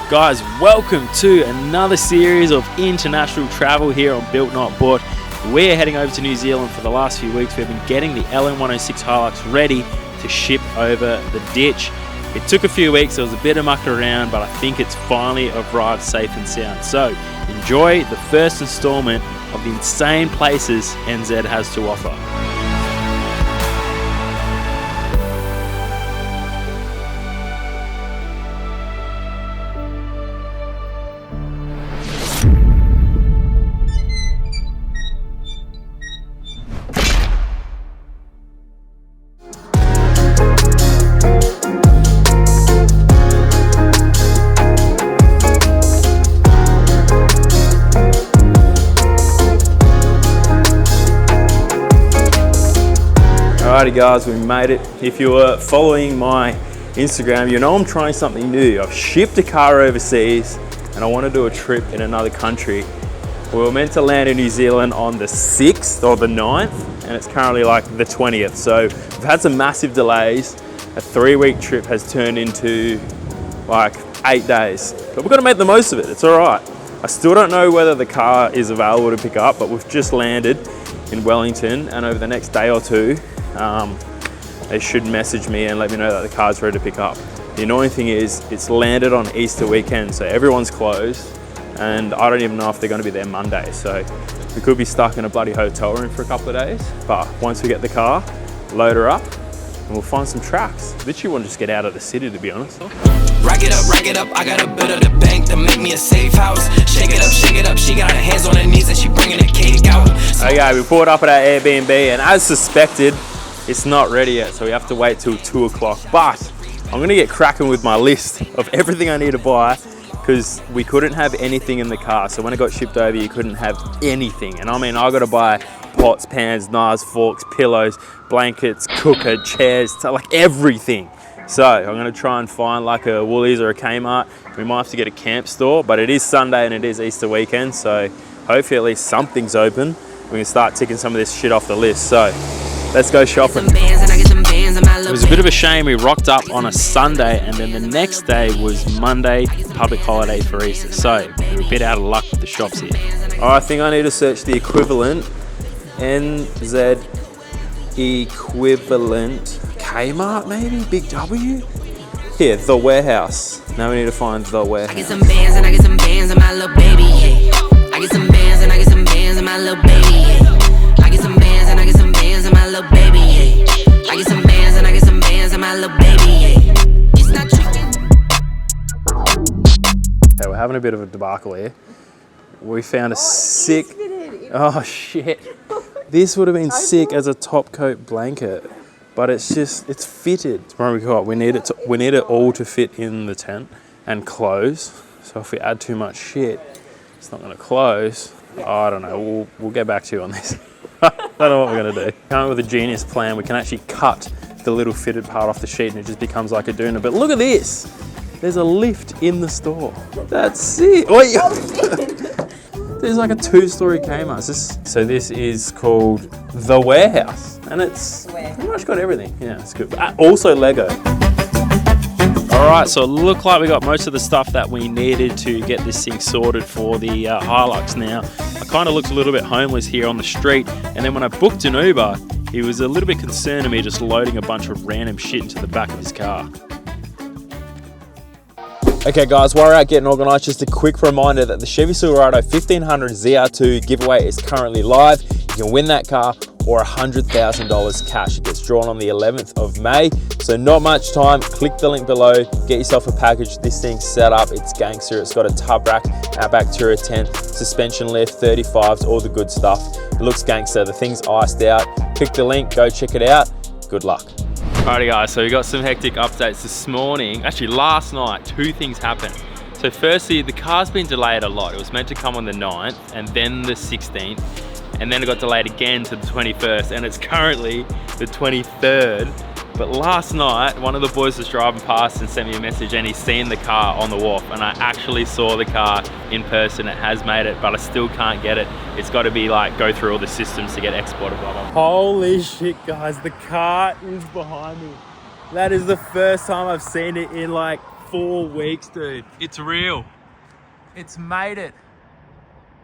Guys, welcome to another series of international travel here on Built Not Bought. We're heading over to New Zealand for the last few weeks. We've been getting the LN106 Hilux ready to ship over the ditch. It took a few weeks, there was a bit of mucking around, but I think it's finally arrived safe and sound. So enjoy the first installment of the insane places NZ has to offer. Alrighty guys, we made it. If you were following my Instagram, you know I'm trying something new. I've shipped a car overseas and I want to do a trip in another country. We were meant to land in New Zealand on the 6th or the 9th and it's currently like the 20th. So we've had some massive delays. A 3-week trip has turned into like 8 days. But we've got to make the most of it, it's alright. I still don't know whether the car is available to pick up, but we've just landed in Wellington and over the next day or two, they should message me and let me know that the car's ready to pick up. The annoying thing is it's landed on Easter weekend, so everyone's closed and I don't even know if they're going to be there Monday. So we could be stuck in a bloody hotel room for a couple of days, but once we get the car, load her up and we'll find some tracks. Literally want to just get out of the city, to be honest. Rack it up, I got a bit of the bank to make me a safe house. Shake it up, she got her hands on her knees and she bringing the cake out. Okay, we pulled up at our Airbnb and as suspected, it's not ready yet, so we have to wait till 2 o'clock. But I'm gonna get cracking with my list of everything I need to buy because we couldn't have anything in the car. So when it got shipped over, you couldn't have anything. And I mean, I gotta buy pots, pans, knives, forks, pillows, blankets, cooker, chairs, like everything. So I'm gonna try and find like a Woolies or a Kmart. We might have to get a camp store, but it is Sunday and it is Easter weekend. So hopefully at least something's open. We can start ticking some of this shit off the list. So let's go shopping. It was a bit of a shame we rocked up on a Sunday and then the next day was Monday, public holiday for Easter. So we're a bit out of luck with the shops here. I think I need to search the equivalent. NZ equivalent. Kmart maybe? Big W? Here, the warehouse. Now we need to find the warehouse. I get some bands and I get some bands and my little baby, yeah. I get some bands and I get some bands and my little baby, yeah. I get some bands and I get some bands and my little baby, yeah. I get some bands and I get some bands and my little baby, yeah. It's not tricking. Okay, we're having a bit of a debacle here. We found a sick... Oh shit. This would have been sick as a top coat blanket, but it's fitted. We need it all to fit in the tent and close. So if we add too much shit, it's not going to close. I don't know. We'll get back to you on this. I don't know what we're going to do. Come up with a genius plan. We can actually cut the little fitted part off the sheet and it just becomes like a doona. But look at this. There's a lift in the store. That's it. Wait. There's like a 2-story Kmart. So this is called The Warehouse. And it's pretty much got everything. Yeah, it's good. Also Lego. All right, so it looked like we got most of the stuff that we needed to get this thing sorted for the Hilux now. I kind of looked a little bit homeless here on the street. And then when I booked an Uber, he was a little bit concerned of me just loading a bunch of random shit into the back of his car. Okay guys, while we're out getting organised, just a quick reminder that the Chevy Silverado 1500 ZR2 giveaway is currently live. You can win that car or $100,000 cash. It gets drawn on the 11th of May. So not much time, click the link below, get yourself a package. This thing's set up, it's gangster. It's got a tub rack, outback Tura 10, suspension lift, 35s, all the good stuff. It looks gangster, the thing's iced out. Click the link, go check it out. Good luck. Alrighty guys, so we got some hectic updates this morning. Actually last night, 2 things happened. So firstly, the car's been delayed a lot. It was meant to come on the 9th and then the 16th. And then it got delayed again to the 21st and it's currently the 23rd. But last night, one of the boys was driving past and sent me a message and he's seen the car on the wharf and I actually saw the car in person. It has made it, but I still can't get it. It's got to be like, go through all the systems to get exported, blah, blah. Holy shit, guys, the car is behind me. That is the first time I've seen it in like 4 weeks, dude. It's real. It's made it.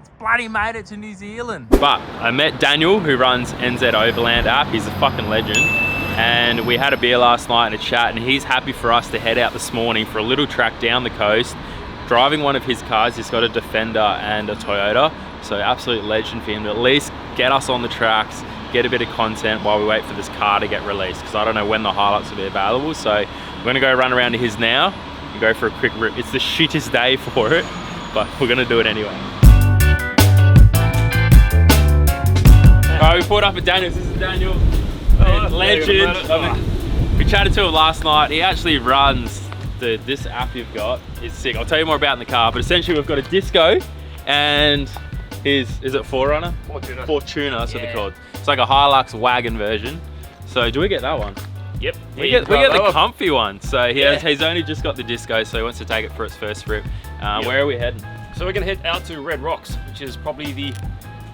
It's bloody made it to New Zealand. But I met Daniel, who runs NZ Overland app. He's a fucking legend. And we had a beer last night and a chat, and he's happy for us to head out this morning for a little track down the coast, driving one of his cars. He's got a Defender and a Toyota. So absolute legend for him to at least get us on the tracks, get a bit of content while we wait for this car to get released, because I don't know when the highlights will be available. So we're gonna go run around to his now and go for a quick rip. It's the shittest day for it, but we're gonna do it anyway. All right, we pulled up at Daniel's. This is Daniel, legend. We chatted to him last night. He actually runs this app you've got. It's sick. I'll tell you more about in the car, but essentially we've got a Disco and is it Forerunner? Fortuner, that's what they're called. It's like a Hilux wagon version. So do we get that one? Yep. We get the comfy one. So he's only just got the Disco, so he wants to take it for its first trip. Where are we heading? So we're gonna head out to Red Rocks, which is probably the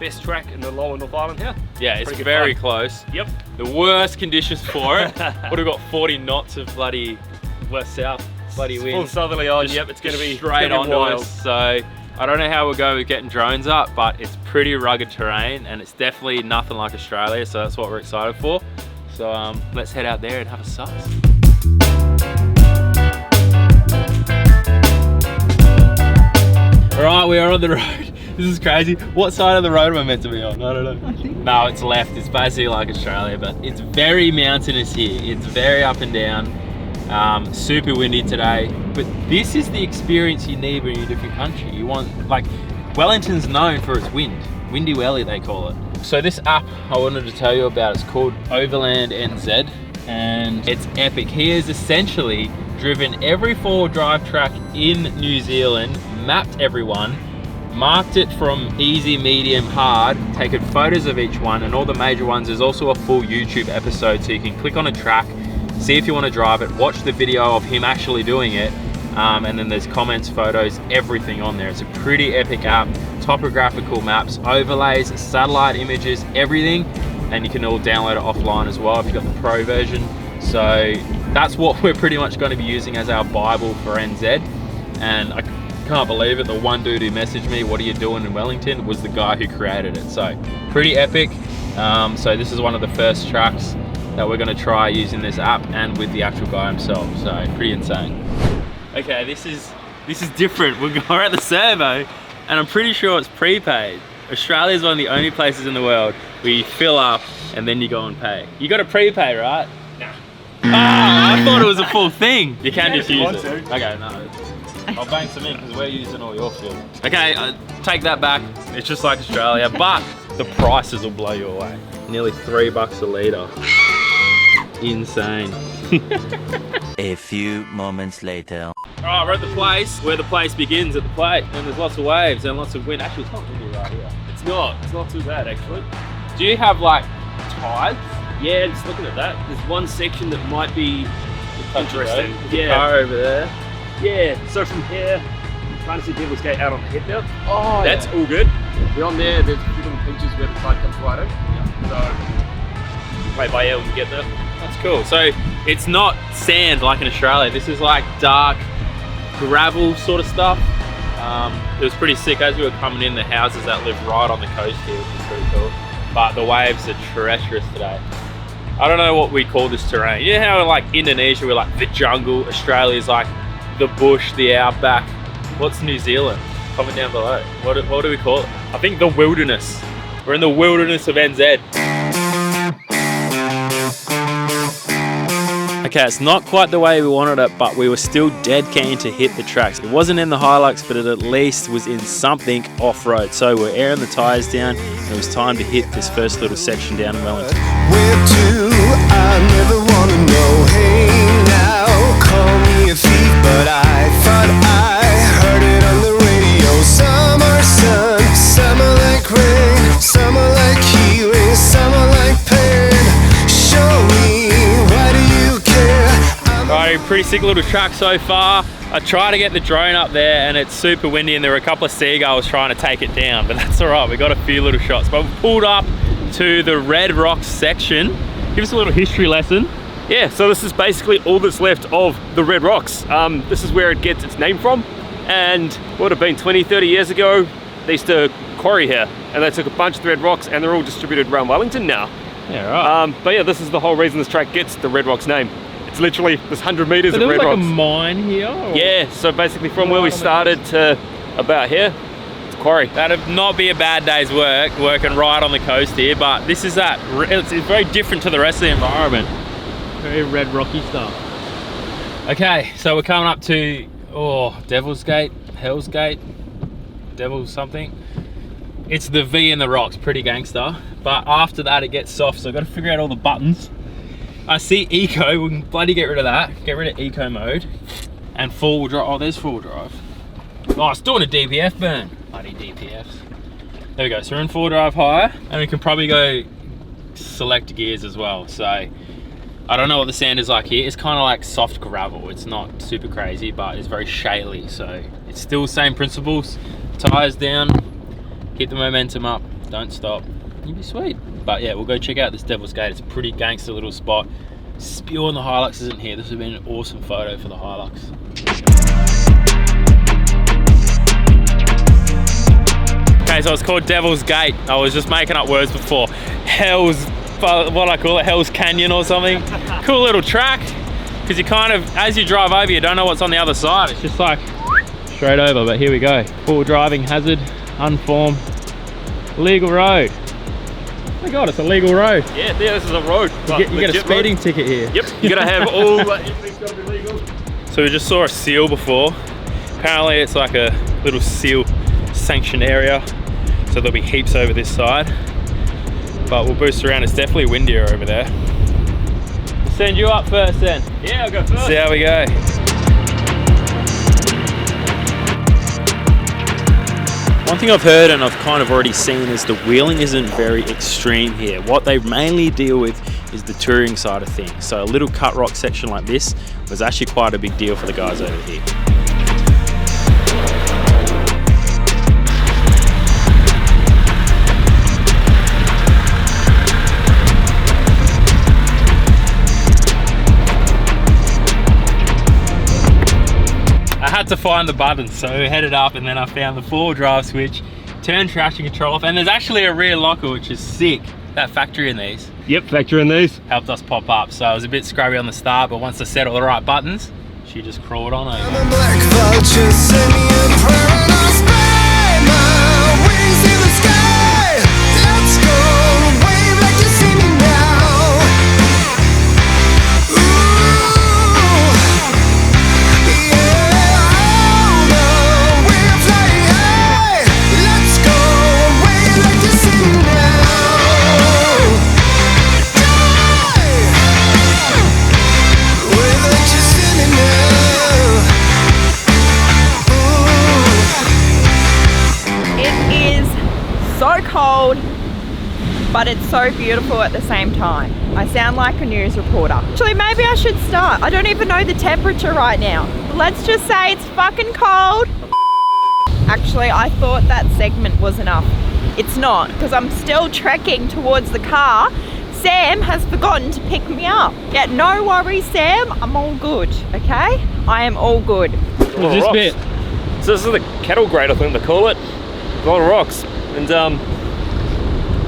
best track in the lower North Island here. Yeah, it's very close. Yep. The worst conditions for it. What have we got? 40 knots of bloody west-south bloody wind. Full southerly on. Yep, it's gonna be straight onto wild. us. So I don't know how we'll go with getting drones up, but it's pretty rugged terrain and it's definitely nothing like Australia. So that's what we're excited for. So let's head out there and have a suss. All right, we are on the road. This is crazy. What side of the road am I meant to be on? I don't know. No, it's left. It's basically like Australia, but it's very mountainous here. It's very up and down. Super windy today. But this is the experience you need when you're in a different country. You want, like, Wellington's known for its wind. Windy Welly, they call it. So this app I wanted to tell you about, it's called Overland NZ, and it's epic. He has essentially driven every 4-wheel drive track in New Zealand, mapped everyone, marked it from easy, medium, hard, taken photos of each one and all the major ones. There's also a full YouTube episode, so you can click on a track, see if you want to drive it, watch the video of him actually doing it, and then there's comments, photos, everything on there. It's a pretty epic app. Topographical maps, overlays, satellite images, everything, and you can all download it offline as well if you've got the Pro version. So that's what we're pretty much going to be using as our Bible for NZ. And I can't believe it, the one dude who messaged me, "What are you doing in Wellington?" was the guy who created it. So pretty epic. So this is one of the first tracks that we're going to try using this app and with the actual guy himself. So pretty insane. Okay, this is different. We're at the servo and I'm pretty sure it's prepaid. Australia is one of the only places in the world where you fill up and then you go and pay. You got to prepay, right? No. Ah, I thought it was a full thing. You can just use it. To. Okay, no. I'll bank some in because we're using all your fuel. Okay, take that back. It's just like Australia, but the prices will blow you away. Nearly $3 a litre. Insane. A few moments later. Alright, we're at the place where the place begins at the plate, and there's lots of waves and lots of wind. Actually, it's not windy right here. It's not too bad actually. Do you have like tides? Yeah, just looking at that, there's one section that might be interesting. Yeah. Car over there. Yeah, so from here, I'm trying to see Devil's Gate out on the head now. Oh, that's all good. Beyond there, there's a few little pinches where the tide comes right in. Yeah. So, wait by air when we get there. That's cool. So it's not sand like in Australia. This is like dark gravel sort of stuff. It was pretty sick as we were coming in. The houses that live right on the coast here, which is pretty cool. But the waves are treacherous today. I don't know what we call this terrain. You know how like Indonesia, we're like the jungle. Australia's like the bush, the outback. What's New Zealand? Comment down below. What do we call it? I think the wilderness. We're in the wilderness of NZ. Okay, it's not quite the way we wanted it, but we were still dead keen to hit the tracks. It wasn't in the Hilux, but it at least was in something off-road. So we're airing the tyres down, and it was time to hit this first little section down in Wellington. Where to? I never wanna know. Hey now, call me a thief, but I thought I heard it on the radio. Summer sun, summer like rain, summer like healing, summer like pain. Show me, why do you care? Alright, pretty sick little track so far. I tried to get the drone up there and it's super windy and there were a couple of seagulls trying to take it down, but that's alright, we got a few little shots. But we pulled up to the Red Rocks section. Give us a little history lesson. yeah, so this is basically all that's left of the Red Rocks. This is where it gets its name from, and what would have been 20, 30 years ago, they used to quarry here, and they took a bunch of the Red Rocks, and they're all distributed around Wellington now. Yeah, right. But yeah, this is the whole reason this track gets the Red Rocks name. It's literally this 100 meters So of there was Red like Rocks. a mine here? Or? Yeah, so basically from where we started to about here, it's a quarry. That'd not be a bad day's work, working right on the coast here, but this is that, it's very different to the rest of the environment. Very red rocky stuff. Okay, so we're coming up to, Devil's Gate, Hell's Gate, Devil's something. It's the V in the rocks, pretty gangster. But after that it gets soft, so I've got to figure out all the buttons. I see eco, we can bloody get rid of that. Get rid of eco mode. And four-wheel drive, oh there's four-wheel drive. Oh, it's doing a DPF burn. Bloody DPFs. There we go, so we're in four-wheel drive higher, and we can probably go select gears as well. So, I don't know what the sand is like here. It's kind of like soft gravel. It's not super crazy, but it's very shaly. So, it's still the same principles. Tires down, keep the momentum up, don't stop. You'll be sweet. But yeah, we'll go check out this Devil's Gate. It's a pretty gangster little spot. Spew on the Hilux isn't here. This would have been an awesome photo for the Hilux. Okay, so it's called Devil's Gate. I was just making up words before. Hell's, what I call it, Hell's Canyon or something. Cool little track, because you kind of, as you drive over, you don't know what's on the other side. It's just like straight over, but here we go. Full driving hazard, unformed, legal road. Oh my God, it's a legal road. Yeah, this is a road. You get a speeding ticket here. Yep, you gotta have all, everything's gotta be legal. So we just saw a seal before. Apparently it's like a little seal sanctioned area. So there'll be heaps over this side. But we'll boost around, it's definitely windier over there. We'll send you up first then. Yeah, I'll go first. See how we go. One thing I've heard and I've kind of already seen is the wheeling isn't very extreme here. What they mainly deal with is the touring side of things. So a little cut rock section like this was actually quite a big deal for the guys over here. I had to find the buttons, so I headed up and then I found the four-wheel drive switch, turned traction control off, and there's actually a rear locker, which is sick. That factory in these. Yep, factory in these. Helped us pop up, so I was a bit scrubby on the start, but once I set all the right buttons, she just crawled on over. Black vultures send me a prayer and I'll spread my wings in the sky. Let's go, wave like you see me now. Ooh, yeah, oh no, we're flying high. Let's go, wave like you see me now. Wave like you see me now. It is so cold, but it's so beautiful at the same time. I sound like a news reporter. Actually, maybe I should start. I don't even know the temperature right now. Let's just say it's fucking cold. Actually, I thought that segment was enough. It's not, because I'm still trekking towards the car. Sam has forgotten to pick me up. Yeah, no worries, Sam. I'm all good, okay? I am all good. What's this bit? So this is the cattle grade, I think they call it. A lot of rocks, and done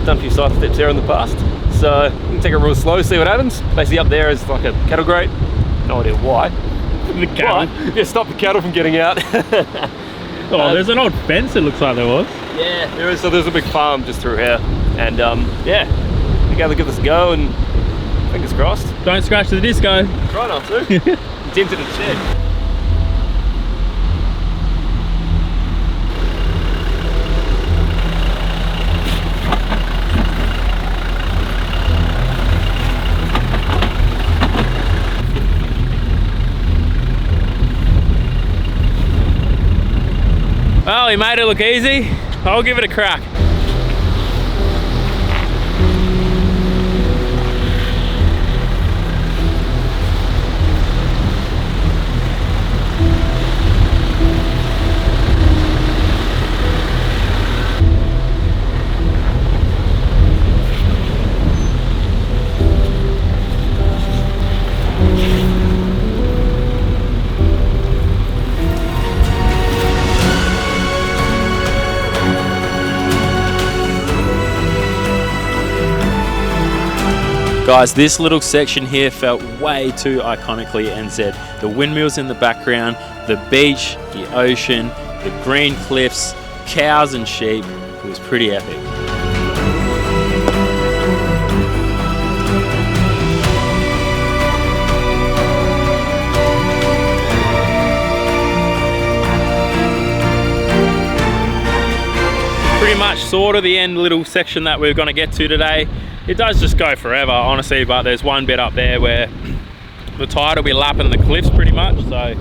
a few side steps here in the past. So you can take it real slow, see what happens. Basically up there is like a cattle grate. No idea why. The cattle? But, yeah, stop the cattle from getting out. Oh, there's an old fence it looks like there was. Yeah, there is. So there's a big farm just through here, and yeah, we gotta give this a go, and fingers crossed. Don't scratch the disco. Try not to. I'm tempted to check. Well, he made it look easy. I'll give it a crack. Guys, this little section here felt way too iconically NZ. The windmills in the background, the beach, the ocean, the green cliffs, cows and sheep. It was pretty epic. Pretty much sort of the end little section that we're going to get to today. It does just go forever, honestly, but there's one bit up there where the tide will be lapping the cliffs pretty much. So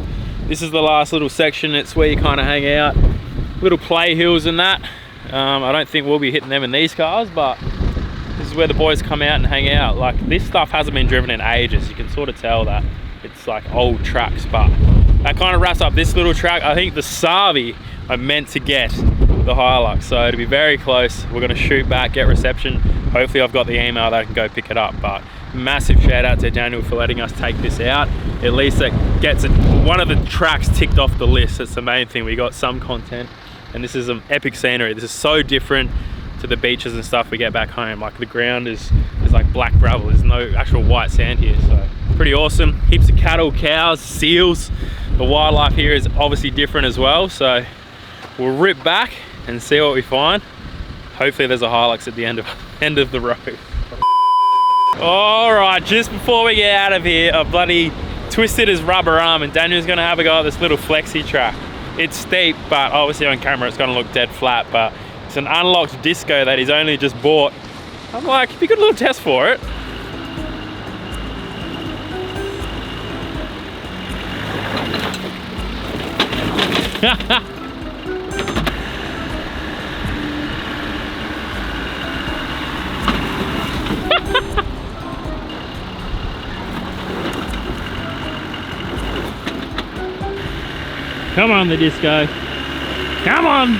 this is the last little section. It's where you kind of hang out, little play hills and that. I don't think we'll be hitting them in these cars, but this is where the boys come out and hang out. Like, this stuff hasn't been driven in ages. You can sort of tell that it's like old tracks, but that kind of wraps up this little track. I think the Savi I meant to get the Hilux, so to be very close. We're going to shoot back, get reception. Hopefully I've got the email that I can go pick it up. But massive shout out to Daniel for letting us take this out. At least that gets one of the tracks ticked off the list. That's the main thing. We got some content, and this is some epic scenery. This is so different to the beaches and stuff we get back home. Like, the ground is like black gravel. There's no actual white sand here, so pretty awesome. Heaps of cattle, cows, seals. The wildlife here is obviously different as well, so we'll rip back and see what we find. Hopefully there's a Hilux at the end of the road. All right, just before we get out of here, I bloody twisted his rubber arm, and Daniel's gonna have a go at this little flexi track. It's steep, but obviously on camera it's gonna look dead flat, but it's an unlocked disco that he's only just bought. I'm like, it'd be a good little test for it. Come on, the disco. Come on.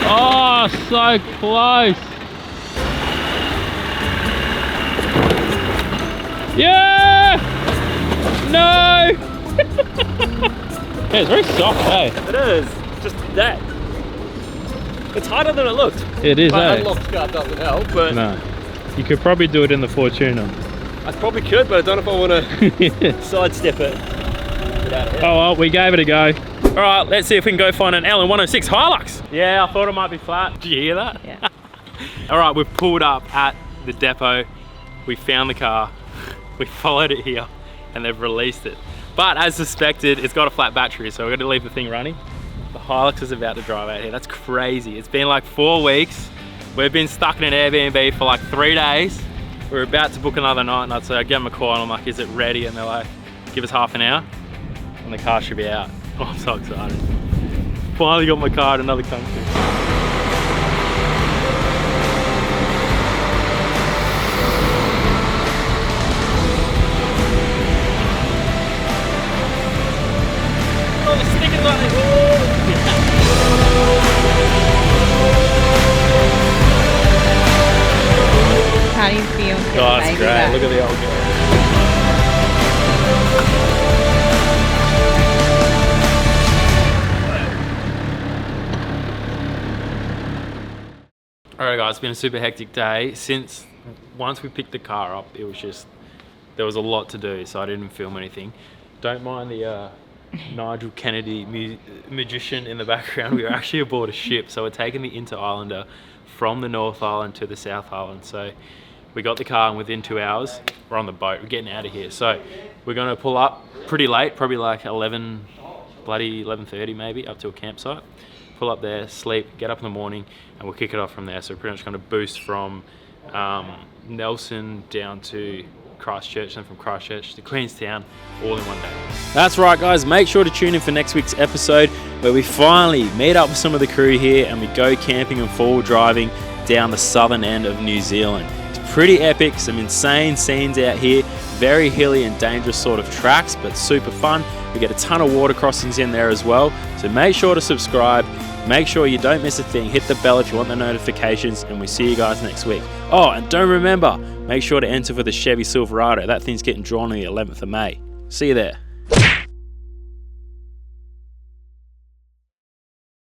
Oh, so close. Yeah! No! Yeah, it's very soft, hey? It is. Just that. It's harder than it looked. It is, My eh? unlocked car doesn't help, but No. You could probably do it in the Fortuner. I probably could, but I don't know if I want to sidestep it. Get out of here. Oh well, we gave it a go. All right, let's see if we can go find an LN106 Hilux. Yeah, I thought it might be flat. Did you hear that? Yeah. All right, we've pulled up at the depot. We found the car. We followed it here, and they've released it. But as suspected, it's got a flat battery, so we're going to leave the thing running. The Hilux is about to drive out here. That's crazy. It's been like 4 weeks. We've been stuck in an Airbnb for like 3 days. We're about to book another night, and I give them a call, and I'm like, is it ready? And they're like, give us half an hour, and the car should be out. Oh, I'm so excited. Finally got my car in another country. Oh, the stickers on it. How do you feel? Oh, that's great. Look at the old girl. Alright guys, it's been a super hectic day. Since once we picked the car up, it was just, there was a lot to do, so I didn't film anything. Don't mind the Nigel Kennedy magician in the background. We were actually aboard a ship, so we're taking the Inter-Islander from the North Island to the South Island. So we got the car, and within 2 hours, we're on the boat. We're getting out of here. So we're going to pull up pretty late, probably like 11:30 maybe, up to a campsite. Pull up there, sleep, get up in the morning, and we'll kick it off from there. So we're pretty much going to boost from Nelson down to Christchurch, and from Christchurch to Queenstown, all in one day. That's right guys, make sure to tune in for next week's episode, where we finally meet up with some of the crew here and we go camping and four-wheel driving down the southern end of New Zealand. It's pretty epic, some insane scenes out here, very hilly and dangerous sort of tracks, but super fun. We get a ton of water crossings in there as well, so make sure to subscribe. Make sure you don't miss a thing. Hit the bell if you want the notifications, and we see you guys next week. Oh, and don't remember, make sure to enter for the Chevy Silverado. That thing's getting drawn on the 11th of May. See you there.